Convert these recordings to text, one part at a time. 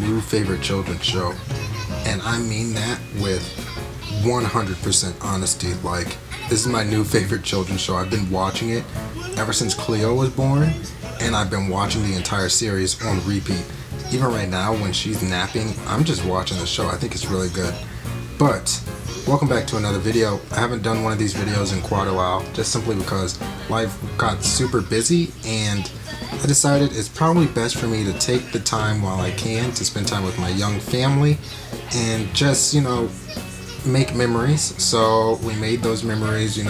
new favorite children's show, and I mean that with 100% honesty. Like, this is my new favorite children's show. I've been watching it ever since Cleo was born, and I've been watching the entire series on repeat. Even right now when she's napping, I'm just watching the show. I think it's really good. But welcome back to another video. I haven't done one of these videos in quite a while, just simply because life got super busy, and I decided it's probably best for me to take the time while I can to spend time with my young family and just, make memories. So we made those memories,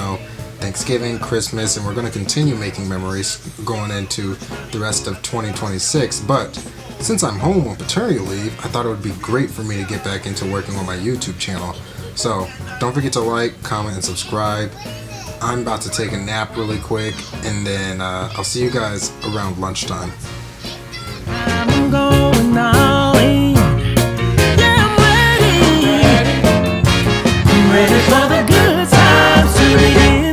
Thanksgiving, Christmas, and we're going to continue making memories going into the rest of 2026. But since I'm home on paternity leave, I thought it would be great for me to get back into working on my YouTube channel. So don't forget to like, comment, and subscribe. I'm about to take a nap really quick, and then I'll see you guys around lunchtime. I'm going all in. Yeah, I'm ready for the good times to begin.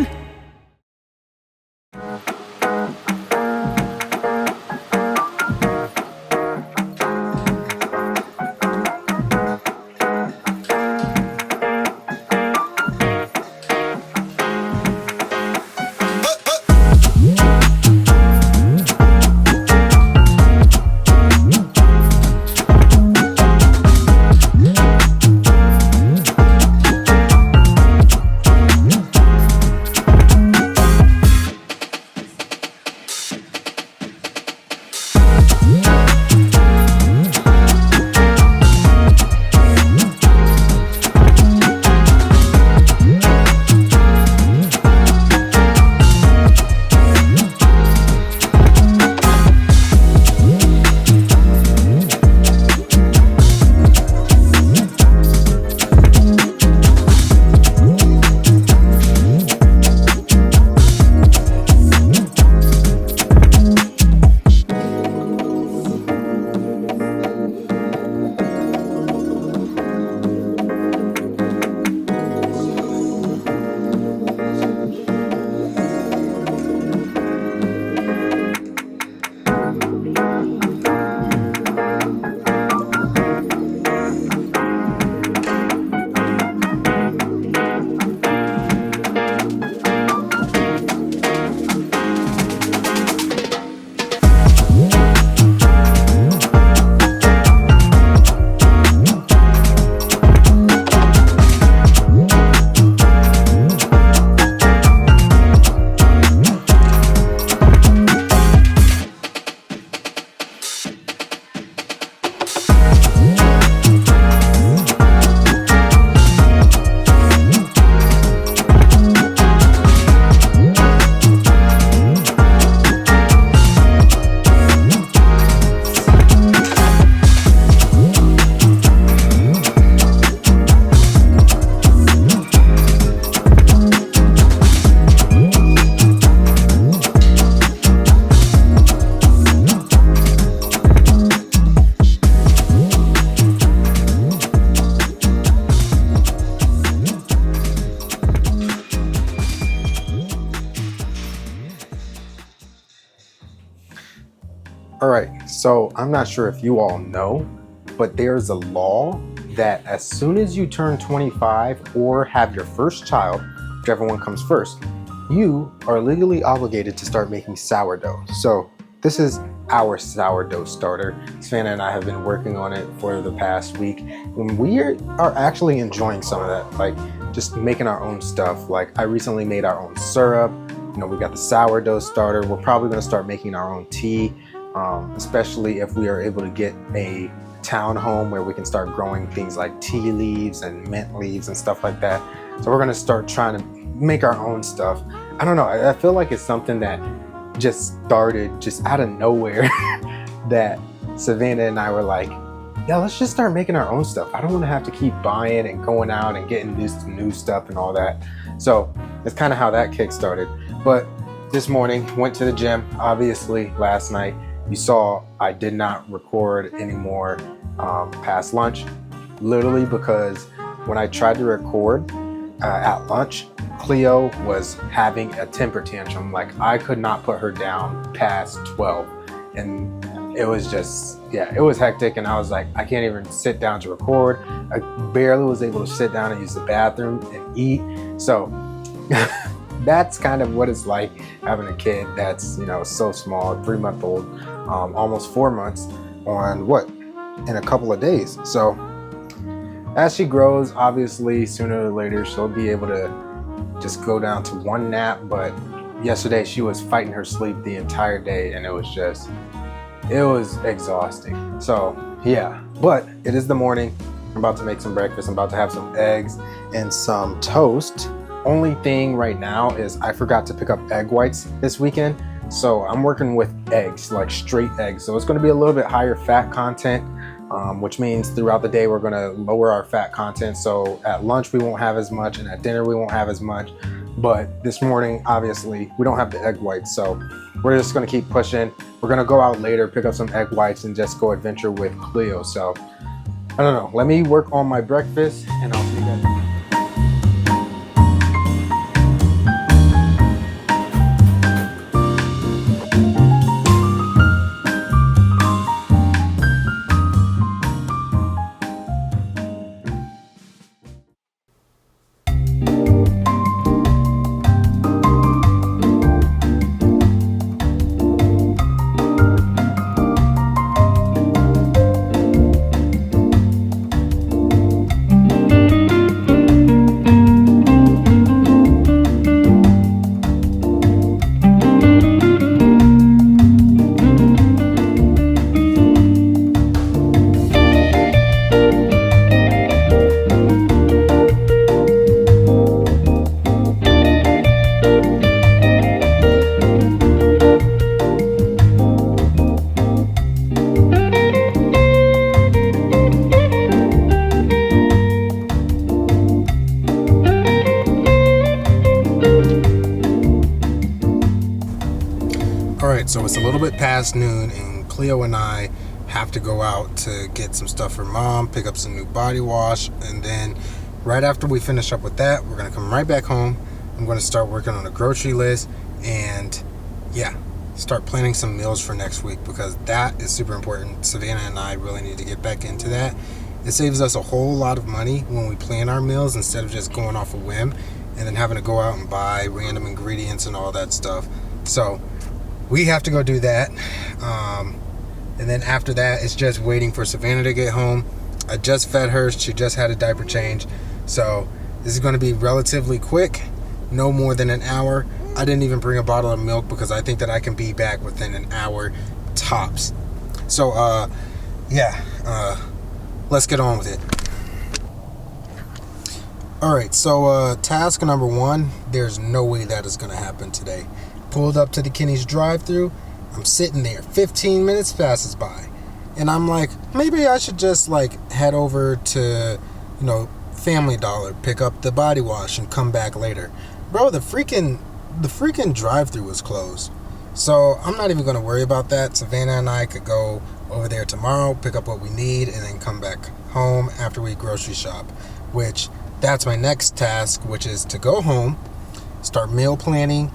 Alright, so I'm not sure if you all know, but there's a law that as soon as you turn 25 or have your first child, whichever one comes first, you are legally obligated to start making sourdough. So this is our sourdough starter. Savannah and I have been working on it for the past week, and we are actually enjoying some of that, like just making our own stuff. Like, I recently made our own syrup. We got the sourdough starter. We're probably going to start making our own tea. Especially if we are able to get a townhome where we can start growing things like tea leaves and mint leaves and stuff like that. So we're going to start trying to make our own stuff. I don't know, I feel like it's something that just started just out of nowhere that Savannah and I were like, yeah, let's just start making our own stuff. I don't want to have to keep buying and going out and getting this new stuff and all that. So it's kind of how that kick started. But this morning, went to the gym. Obviously, last night, you saw I did not record anymore past lunch, literally because when I tried to record at lunch, Cleo was having a temper tantrum. Like, I could not put her down past 12. And it was just, yeah, it was hectic. And I was like, I can't even sit down to record. I barely was able to sit down and use the bathroom and eat. So that's kind of what it's like having a kid that's, you know, so small, 3-month-old, almost 4 months on what, in a couple of days. So as she grows, obviously sooner or later she'll be able to just go down to one nap. But yesterday she was fighting her sleep the entire day, and it was exhausting. So yeah, but it is the morning. I'm about to make some breakfast. I'm about to have some eggs and some toast. Only thing right now is I forgot to pick up egg whites this weekend. So I'm working with eggs, like straight eggs. So it's going to be a little bit higher fat content, which means throughout the day we're going to lower our fat content. So at lunch we won't have as much, and at dinner we won't have as much. But this morning, obviously, we don't have the egg whites. So we're just going to keep pushing. We're going to go out later, pick up some egg whites, and just go adventure with Cleo. So I don't know. Let me work on my breakfast, and I'll see you guys. So it's a little bit past noon, and Cleo and I have to go out to get some stuff for mom, pick up some new body wash, and then right after we finish up with that, we're gonna come right back home. I'm gonna start working on a grocery list, and yeah, start planning some meals for next week, because that is super important. Savannah and I really need to get back into that. It saves us a whole lot of money when we plan our meals instead of just going off a whim and then having to go out and buy random ingredients and all that stuff. So we have to go do that. And then after that, it's just waiting for Savannah to get home. I just fed her. She just had a diaper change. So this is going to be relatively quick, no more than an hour. I didn't even bring a bottle of milk because I think that I can be back within an hour tops. So let's get on with it. All right, so task number 1, there's no way that is going to happen today. Pulled up to the Kenny's drive-thru. I'm sitting there. 15 minutes passes by, and I'm like, maybe I should just like head over to, you know, Family Dollar, pick up the body wash, and come back later. Bro, the freaking drive-thru was closed. So I'm not even gonna worry about that. Savannah and I could go over there tomorrow, pick up what we need, and then come back home after we grocery shop. Which that's my next task, which is to go home, start meal planning.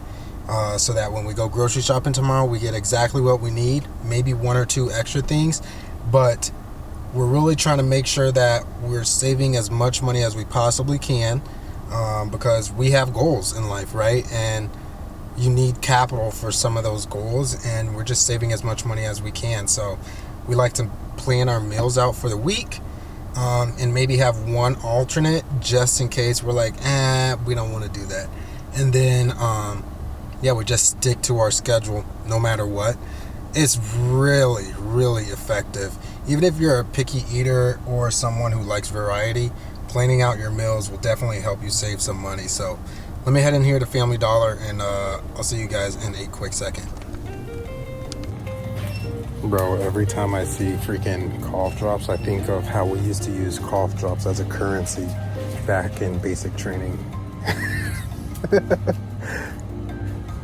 So that when we go grocery shopping tomorrow, we get exactly what we need, maybe 1 or 2 extra things, but we're really trying to make sure that we're saving as much money as we possibly can, because we have goals in life, right? And you need capital for some of those goals, and we're just saving as much money as we can. So we like to plan our meals out for the week, and maybe have one alternate just in case we're like, we don't want to do that. And then we just stick to our schedule no matter what. It's really, really effective. Even if you're a picky eater or someone who likes variety, planning out your meals will definitely help you save some money. So let me head in here to Family Dollar, and I'll see you guys in a quick second. Bro, every time I see freaking cough drops, I think of how we used to use cough drops as a currency back in basic training.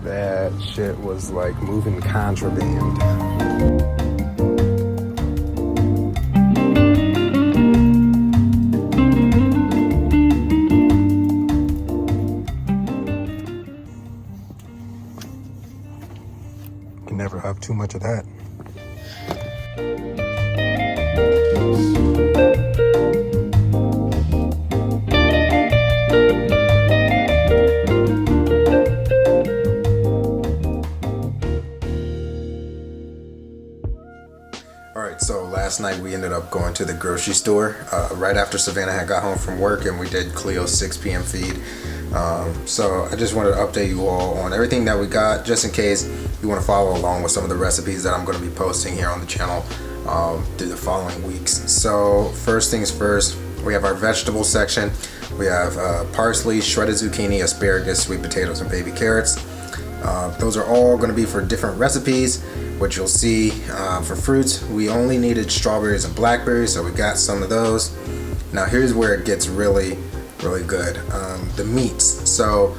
That shit was like moving contraband. Can never have too much of that. ended up going to the grocery store right after Savannah had got home from work, and we did Cleo's 6 p.m. feed. So I just wanted to update you all on everything that we got, just in case you want to follow along with some of the recipes that I'm going to be posting here on the channel through the following weeks. So first things first, we have our vegetable section. We have parsley, shredded zucchini, asparagus, sweet potatoes, and baby carrots. Those are all going to be for different recipes, which you'll see. For fruits, we only needed strawberries and blackberries, so we got some of those. Now here's where it gets really good. The meats. So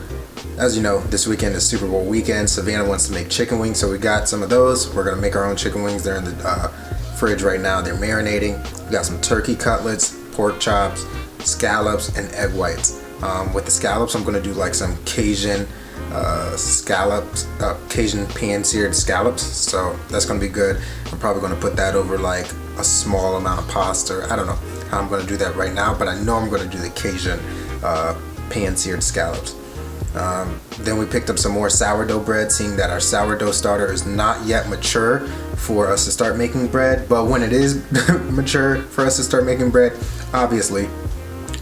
as you know, this weekend is Super Bowl weekend. Savannah wants to make chicken wings, so we got some of those. We're going to make our own chicken wings. They're in the fridge right now. They're marinating. We got some turkey cutlets, pork chops, scallops, and egg whites. With the scallops, I'm going to do like some Cajun scallops, Cajun pan-seared scallops, so that's going to be good. I'm probably going to put that over like a small amount of pasta. I don't know how I'm going to do that right now, but I know I'm going to do the Cajun pan-seared scallops. Then we picked up some more sourdough bread, seeing that our sourdough starter is not yet mature for us to start making bread, but when it is mature for us to start making bread, obviously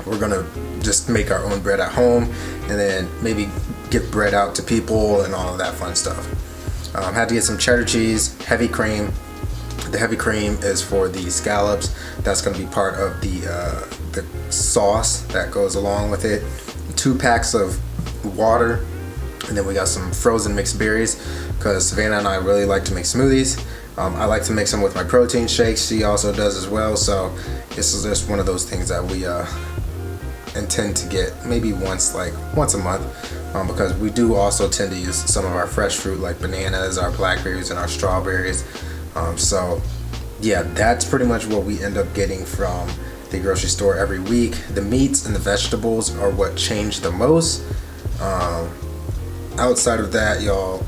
we're gonna just make our own bread at home and then maybe give bread out to people and all of that fun stuff. Had to get some cheddar cheese, heavy cream. The heavy cream is for the scallops. That's going to be part of the sauce that goes along with it. 2 packs of water, and then we got some frozen mixed berries because Savannah and I really like to make smoothies. I like to mix them with my protein shakes. She also does as well. So this is just one of those things that we intend to get maybe once a month, because we do also tend to use some of our fresh fruit like bananas, our blackberries, and our strawberries. So yeah, that's pretty much what we end up getting from the grocery store every week. The meats and the vegetables are what change the most. Outside of that, y'all,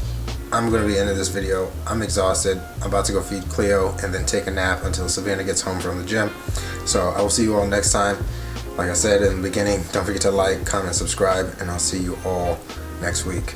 I'm going to be ending this video. I'm exhausted. I'm about to go feed Cleo and then take a nap until Savannah gets home from the gym. So I will see you all next time. Like I said in the beginning, don't forget to like, comment, subscribe, and I'll see you all next week.